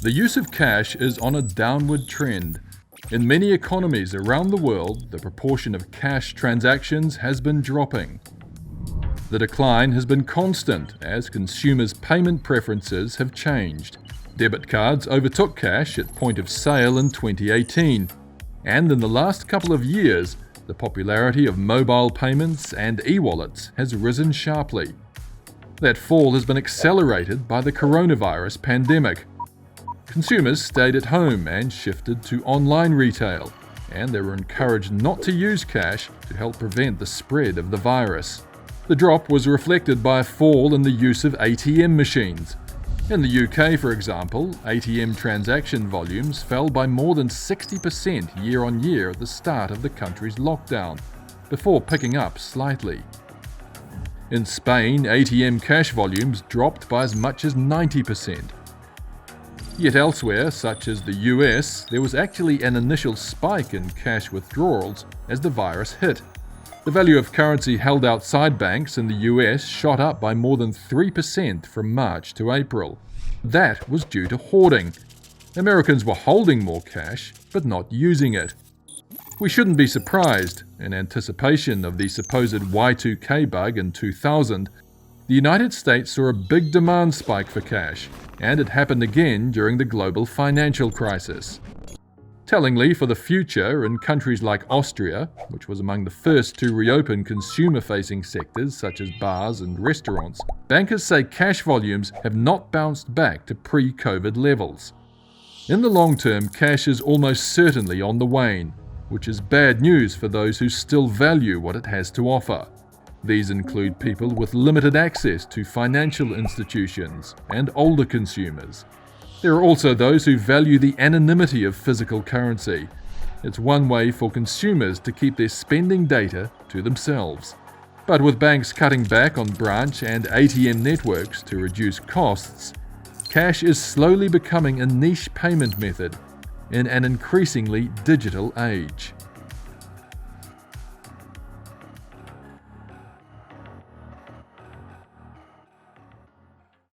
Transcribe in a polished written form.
The use of cash is on a downward trend. In many economies around the world, the proportion of cash transactions has been dropping. The decline has been constant as consumers' payment preferences have changed. Debit cards overtook cash at point of sale in 2018, and in the last couple of years, the popularity of mobile payments and e-wallets has risen sharply. That fall has been accelerated by the coronavirus pandemic. Consumers stayed at home and shifted to online retail, and they were encouraged not to use cash to help prevent the spread of the virus. The drop was reflected by a fall in the use of ATM machines. In the UK, for example, ATM transaction volumes fell by more than 60% year-on-year at the start of the country's lockdown, before picking up slightly. In Spain, ATM cash volumes dropped by as much as 90%. Yet elsewhere, such as the US, there was actually an initial spike in cash withdrawals as the virus hit. The value of currency held outside banks in the US shot up by more than 3% from March to April. That was due to hoarding. Americans were holding more cash, but not using it. We shouldn't be surprised. In anticipation of the supposed Y2K bug in 2000, the United States saw a big demand spike for cash, and it happened again during the global financial crisis. Tellingly for the future, in countries like Austria, which was among the first to reopen consumer-facing sectors such as bars and restaurants, bankers say cash volumes have not bounced back to pre-COVID levels. In the long term, cash is almost certainly on the wane, which is bad news for those who still value what it has to offer. These include people with limited access to financial institutions and older consumers. There are also those who value the anonymity of physical currency. It's one way for consumers to keep their spending data to themselves. But with banks cutting back on branch and ATM networks to reduce costs, cash is slowly becoming a niche payment method in an increasingly digital age.